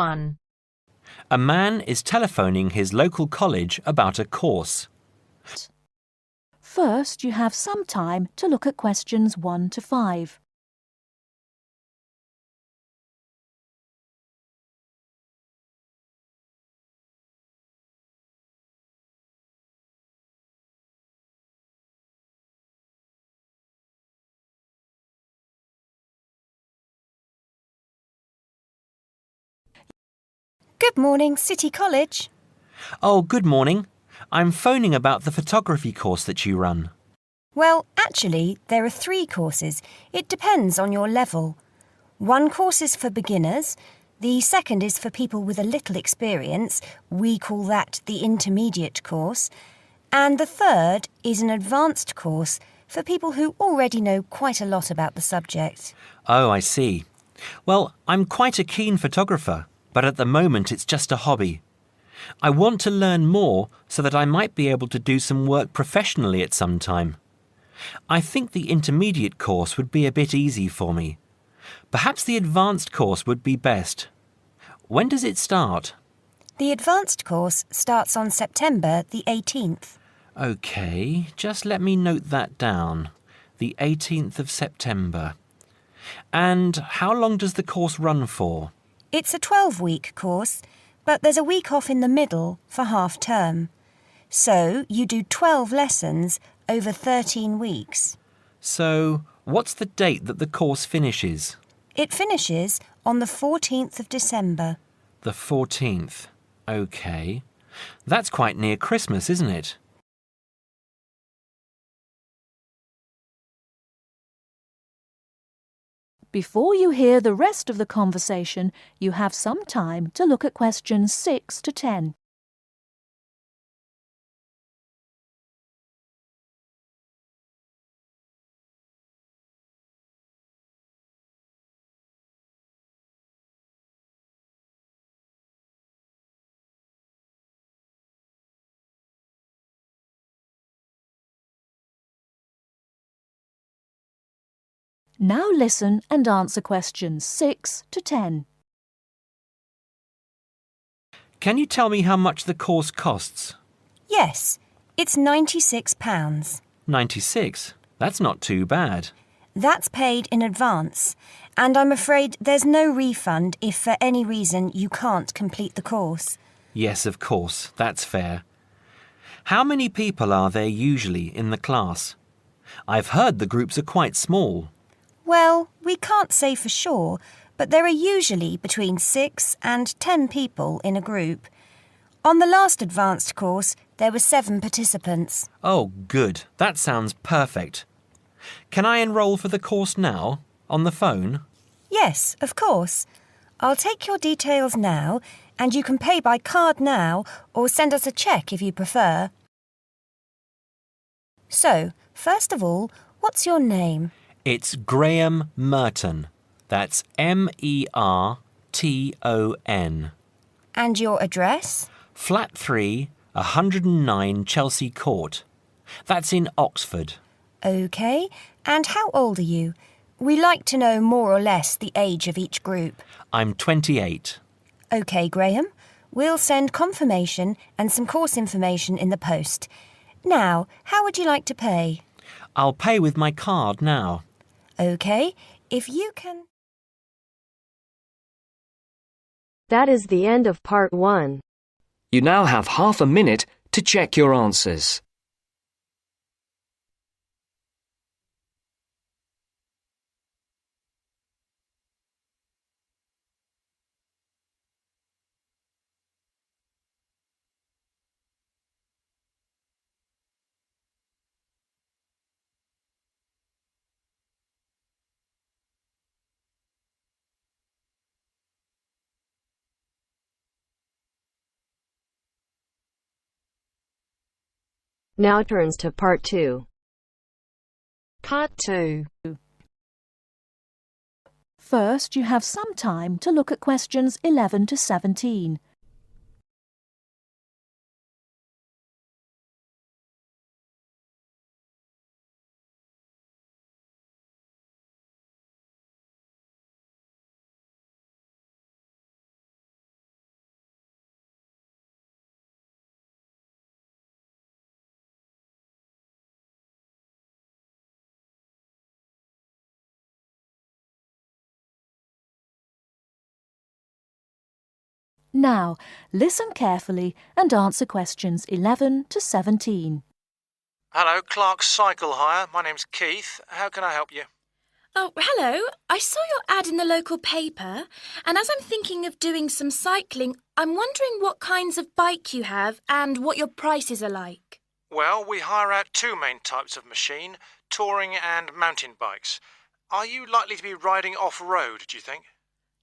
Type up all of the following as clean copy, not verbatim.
1. A man is telephoning his local college about a course. First, you have some time to look at questions 1 to 5. Good morning, City College. Oh, good morning. I'm phoning about the photography course that you run. Well, actually, there are 3 courses. It depends on your level. One course is for beginners. The second is for people with a little experience. We call that the intermediate course. And the third is an advanced course for people who already know quite a lot about the subject. Oh, I see. Well, I'm quite a keen photographer, but at the moment it's just a hobby. I want to learn more so that I might be able to do some work professionally at some time. I think the intermediate course would be a bit easy for me. Perhaps the advanced course would be best. When does it start? The advanced course starts on September the 18th. OK, just let me note that down. The 18th of September. And how long does the course run for? It's a 12-week course, but there's a week off in the middle for half term. So you do 12 lessons over 13 weeks. So, what's the date that the course finishes? It finishes on the 14th of December. The 14th. OK. That's quite near Christmas, isn't it? Before you hear the rest of the conversation, you have some time to look at questions 6 to 10. Now listen and answer questions 6 to 10. Can you tell me how much the course costs? Yes, it's £96. 96. That's not too bad. That's paid in advance, and I'm afraid there's no refund if for any reason you can't complete the course. Yes, of course. That's fair. How many people are there usually in the class? I've heard the groups are quite small. Well, we can't say for sure, but there are usually between 6 and 10 people in a group. On the last advanced course, there were 7 participants. Oh, good. That sounds perfect. Can I enrol for the course now, on the phone? Yes, of course. I'll take your details now, and you can pay by card now or send us a cheque if you prefer. So, first of all, what's your name? It's Graham Merton. That's M-E-R-T-O-N. And your address? Flat 3, 109 Chelsea Court. That's in Oxford. OK. And how old are you? We like to know more or less the age of each group. I'm 28. OK, Graham. We'll send confirmation and some course information in the post. Now, how would you like to pay? I'll pay with my card now. OK. If you can... That is the end of part 1. You now have half a minute to check your answers. Now turns to part 2. Part 2. First, you have some time to look at questions 11 to 17. Now, listen carefully and answer questions 11 to 17. Hello, Clark's Cycle Hire. My name's Keith. How can I help you? Oh, hello. I saw your ad in the local paper, and as I'm thinking of doing some cycling, I'm wondering what kinds of bike you have and what your prices are like. Well, we hire out two main types of machine, touring and mountain bikes. Are you likely to be riding off-road, do you think?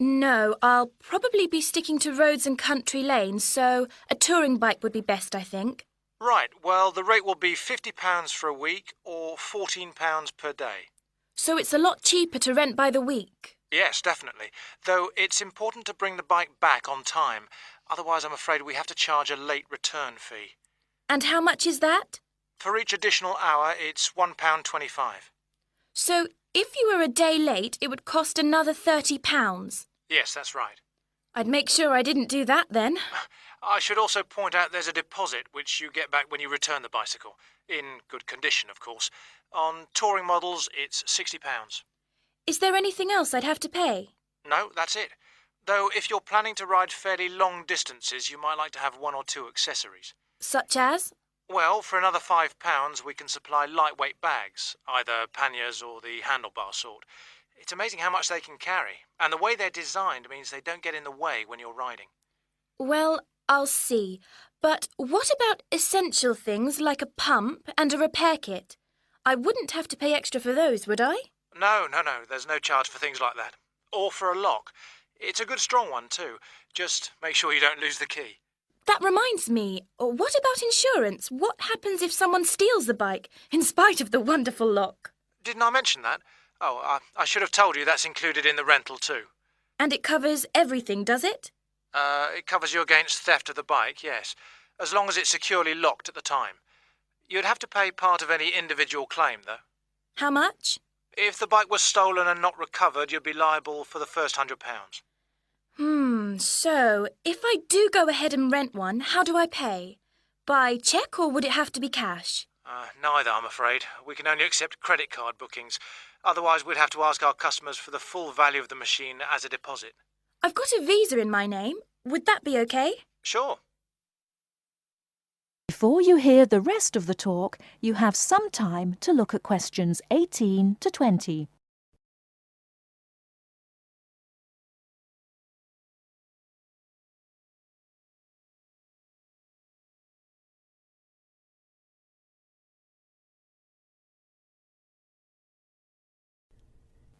No, I'll probably be sticking to roads and country lanes, so a touring bike would be best, I think. Right, well, the rate will be £50 for a week or £14 per day. So it's a lot cheaper to rent by the week. Yes, definitely. Though it's important to bring the bike back on time. Otherwise, I'm afraid we have to charge a late return fee. And how much is that? For each additional hour, it's £1.25. So if you were a day late, it would cost another £30. Yes, that's right. I'd make sure I didn't do that then. I should also point out there's a deposit which you get back when you return the bicycle. In good condition, of course. On touring models, it's £60. Is there anything else I'd have to pay? No, that's it. Though if you're planning to ride fairly long distances, you might like to have one or two accessories. Such as? Well, for another £5, we can supply lightweight bags, either panniers or the handlebar sort. It's amazing how much they can carry, and the way they're designed means they don't get in the way when you're riding. Well, I'll see. But what about essential things like a pump and a repair kit? I wouldn't have to pay extra for those, would I? No, there's no charge for things like that. Or for a lock. It's a good strong one too. Just make sure you don't lose the key. That reminds me, what about insurance? What happens if someone steals the bike, in spite of the wonderful lock? Didn't I mention that? Oh, I should have told you that's included in the rental too. And it covers everything, does it? It covers you against theft of the bike, yes, as long as it's securely locked at the time. You'd have to pay part of any individual claim, though. How much? If the bike was stolen and not recovered, you'd be liable for the first £100. So, if I do go ahead and rent one, how do I pay? By cheque or would it have to be cash? Neither, I'm afraid. We can only accept credit card bookings. Otherwise, we'd have to ask our customers for the full value of the machine as a deposit. I've got a Visa in my name. Would that be okay? Sure. Before you hear the rest of the talk, you have some time to look at questions 18 to 20.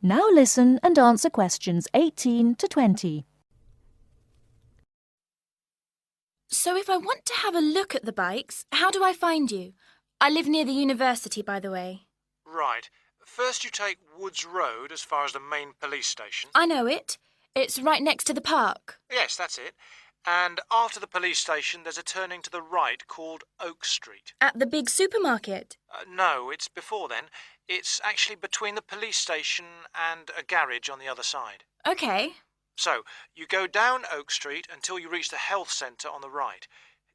Now listen and answer questions 18 to 20. So if I want to have a look at the bikes, how do I find you? I live near the university, by the way. Right. First you take Woods Road as far as the main police station. I know it. It's right next to the park. Yes, that's it. And after the police station, there's a turning to the right called Oak Street. At the big supermarket? No, it's before then. It's actually between the police station and a garage on the other side. OK. So, you go down Oak Street until you reach the health centre on the right.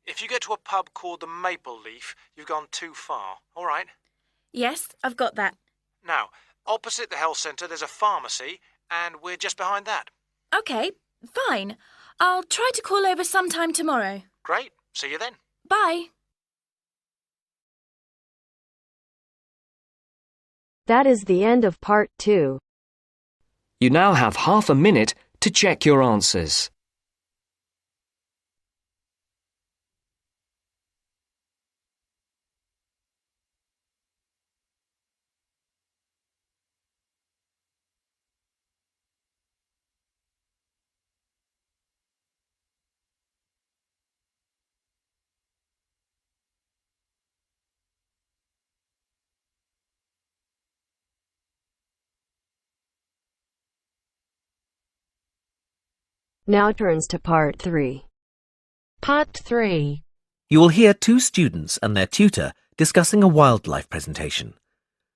If you get to a pub called the Maple Leaf, you've gone too far. All right? Yes, I've got that. Now, opposite the health centre, there's a pharmacy, and we're just behind that. OK, fine. I'll try to call over sometime tomorrow. Great. See you then. Bye. That is the end of part 2. You now have half a minute to check your answers. Now turns to part 3. Part 3. You will hear two students and their tutor discussing a wildlife presentation.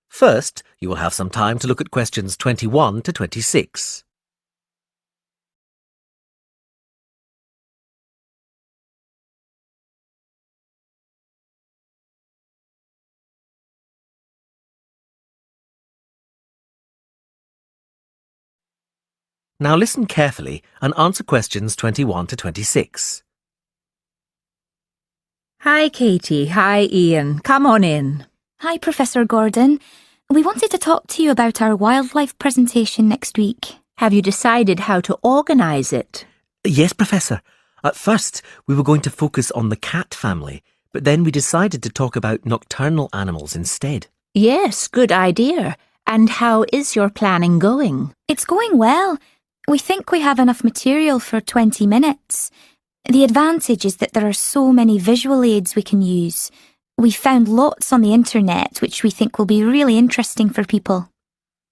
First, you will have some time to look at questions 21 to 26. Now listen carefully and answer questions 21 to 26. Hi, Katie. Hi, Ian. Come on in. Hi, Professor Gordon. We wanted to talk to you about our wildlife presentation next week. Have you decided how to organise it? Yes, Professor. At first, we were going to focus on the cat family, but then we decided to talk about nocturnal animals instead. Yes, good idea. And how is your planning going? It's going well. We think we have enough material for 20 minutes. The advantage is that there are so many visual aids we can use. We found lots on the internet which we think will be really interesting for people.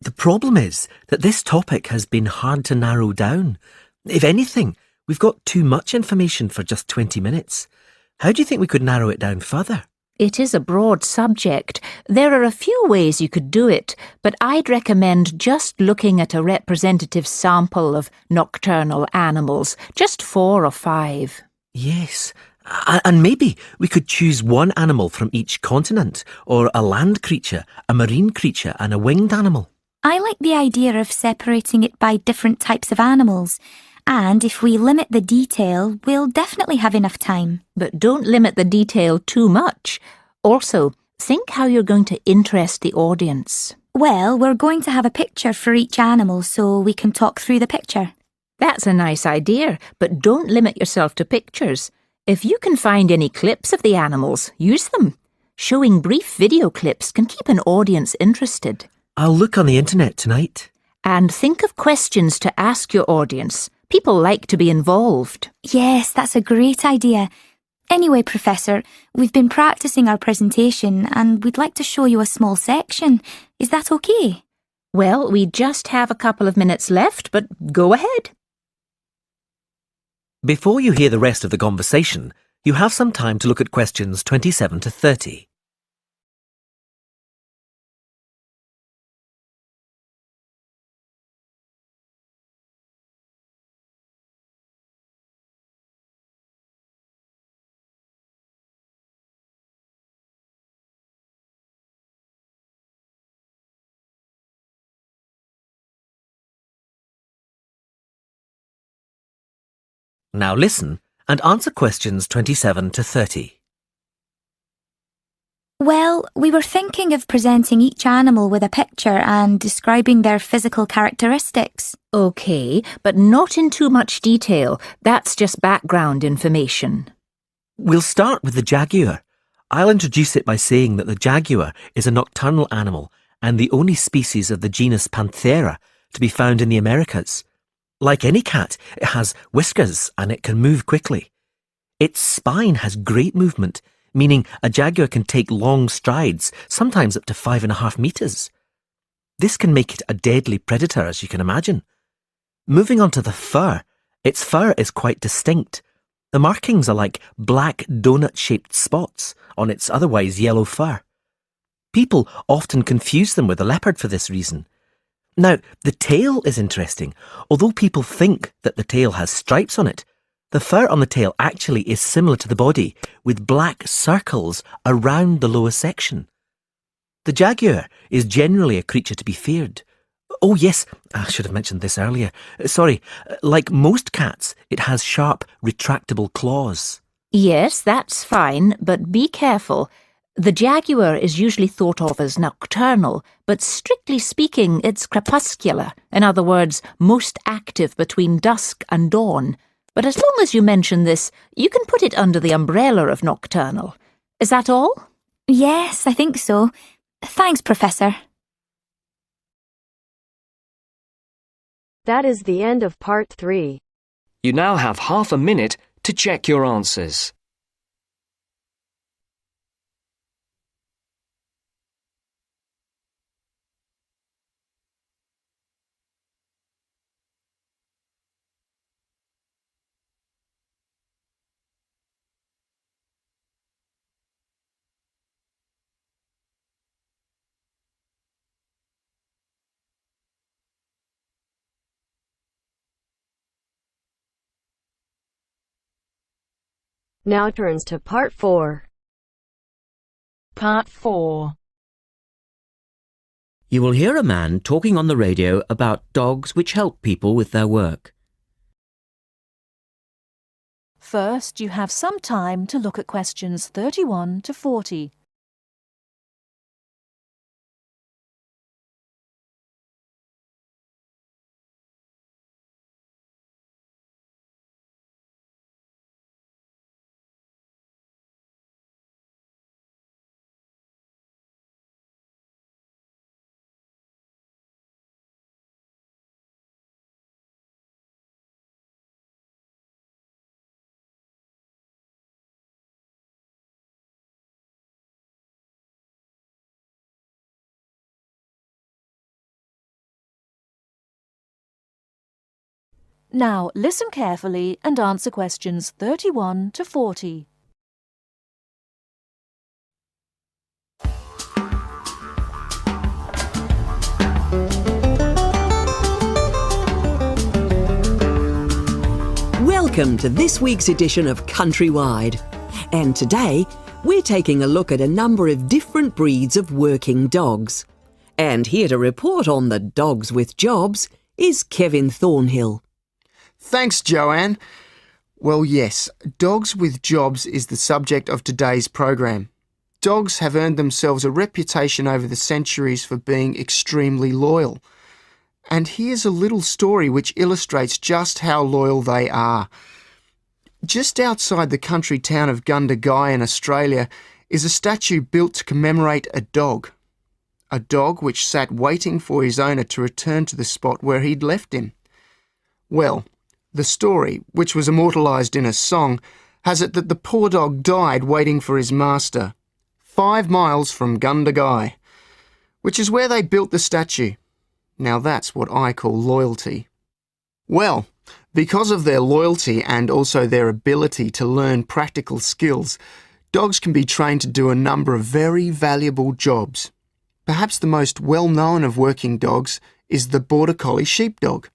The problem is that this topic has been hard to narrow down. If anything, we've got too much information for just 20 minutes. How do you think we could narrow it down further? It is a broad subject. There are a few ways you could do it, but I'd recommend just looking at a representative sample of nocturnal animals, just 4 or 5. Yes, and maybe we could choose one animal from each continent, or a land creature, a marine creature and a winged animal. I like the idea of separating it by different types of animals. And if we limit the detail, we'll definitely have enough time. But don't limit the detail too much. Also, think how you're going to interest the audience. Well, we're going to have a picture for each animal so we can talk through the picture. That's a nice idea, but don't limit yourself to pictures. If you can find any clips of the animals, use them. Showing brief video clips can keep an audience interested. I'll look on the internet tonight. And think of questions to ask your audience. People like to be involved. Yes, that's a great idea. Anyway, Professor, we've been practicing our presentation and we'd like to show you a small section. Is that okay? Well, we just have a couple of minutes left, but go ahead. Before you hear the rest of the conversation, you have some time to look at questions 27 to 30. Now listen and answer questions 27 to 30. Well, we were thinking of presenting each animal with a picture and describing their physical characteristics. Okay, but not in too much detail. That's just background information. We'll start with the jaguar. I'll introduce it by saying that the jaguar is a nocturnal animal and the only species of the genus Panthera to be found in the Americas. Like any cat, it has whiskers and it can move quickly. Its spine has great movement, meaning a jaguar can take long strides, sometimes up to 5.5 meters. This can make it a deadly predator, as you can imagine. Moving on to the fur, its fur is quite distinct. The markings are like black donut-shaped spots on its otherwise yellow fur. People often confuse them with a leopard for this reason. Now, the tail is interesting. Although people think that the tail has stripes on it, the fur on the tail actually is similar to the body, with black circles around the lower section. The jaguar is generally a creature to be feared. Oh yes, I should have mentioned this earlier. Sorry, like most cats, it has sharp, retractable claws. Yes, that's fine, but be careful. The jaguar is usually thought of as nocturnal, but strictly speaking, it's crepuscular. In other words, most active between dusk and dawn. But as long as you mention this, you can put it under the umbrella of nocturnal. Is that all? Yes, I think so. Thanks, Professor. That is the end of part 3. You now have half a minute to check your answers. Now turns to part 4. Part 4. You will hear a man talking on the radio about dogs which help people with their work. First, you have some time to look at questions 31 to 40. Now listen carefully and answer questions 31 to 40. Welcome to this week's edition of Countrywide. And today, we're taking a look at a number of different breeds of working dogs. And here to report on the dogs with jobs is Kevin Thornhill. Thanks, Joanne. Well, yes, dogs with jobs is the subject of today's program. Dogs have earned themselves a reputation over the centuries for being extremely loyal. And here's a little story which illustrates just how loyal they are. Just outside the country town of Gundagai in Australia is a statue built to commemorate a dog. A dog which sat waiting for his owner to return to the spot where he'd left him. Well, the story, which was immortalised in a song, has it that the poor dog died waiting for his master, 5 miles from Gundagai, which is where they built the statue. Now that's what I call loyalty. Well, because of their loyalty and also their ability to learn practical skills, dogs can be trained to do a number of very valuable jobs. Perhaps the most well-known of working dogs is the Border Collie sheepdog.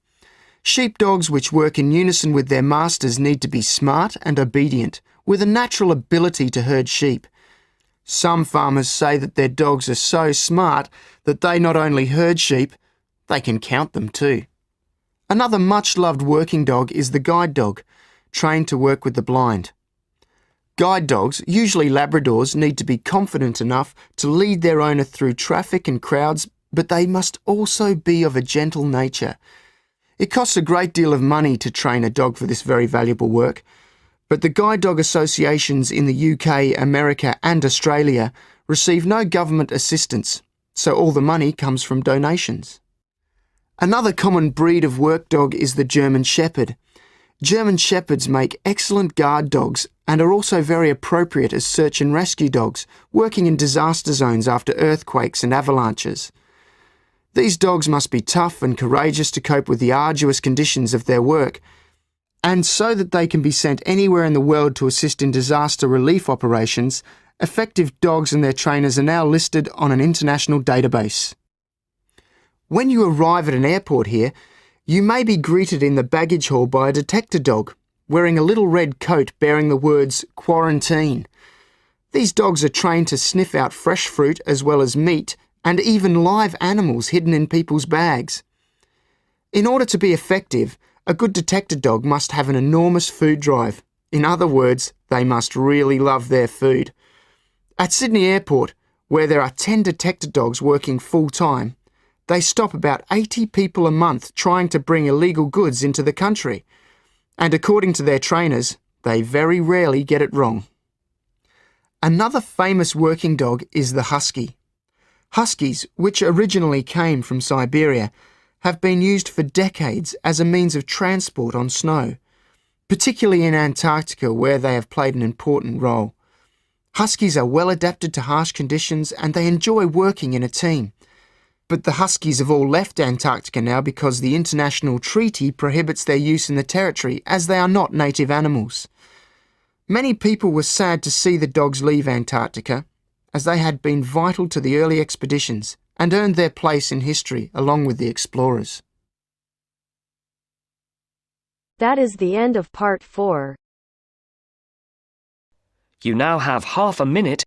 Sheepdogs which work in unison with their masters need to be smart and obedient, with a natural ability to herd sheep. Some farmers say that their dogs are so smart that they not only herd sheep, they can count them too. Another much-loved working dog is the guide dog, trained to work with the blind. Guide dogs, usually Labradors, need to be confident enough to lead their owner through traffic and crowds, but they must also be of a gentle nature. It costs a great deal of money to train a dog for this very valuable work, but the guide dog associations in the UK, America and Australia receive no government assistance, so all the money comes from donations. Another common breed of work dog is the German Shepherd. German Shepherds make excellent guard dogs and are also very appropriate as search and rescue dogs, working in disaster zones after earthquakes and avalanches. These dogs must be tough and courageous to cope with the arduous conditions of their work, and so that they can be sent anywhere in the world to assist in disaster relief operations, effective dogs and their trainers are now listed on an international database. When you arrive at an airport here, you may be greeted in the baggage hall by a detector dog, wearing a little red coat bearing the words "Quarantine." These dogs are trained to sniff out fresh fruit as well as meat and even live animals hidden in people's bags. In order to be effective, a good detector dog must have an enormous food drive. In other words, they must really love their food. At Sydney Airport, where there are 10 detector dogs working full-time, they stop about 80 people a month trying to bring illegal goods into the country. And according to their trainers, they very rarely get it wrong. Another famous working dog is the husky. Huskies, which originally came from Siberia, have been used for decades as a means of transport on snow, particularly in Antarctica where they have played an important role. Huskies are well adapted to harsh conditions and they enjoy working in a team. But the huskies have all left Antarctica now because the international treaty prohibits their use in the territory as they are not native animals. Many people were sad to see the dogs leave Antarctica, as they had been vital to the early expeditions and earned their place in history along with the explorers. That is the end of part 4. You now have half a minute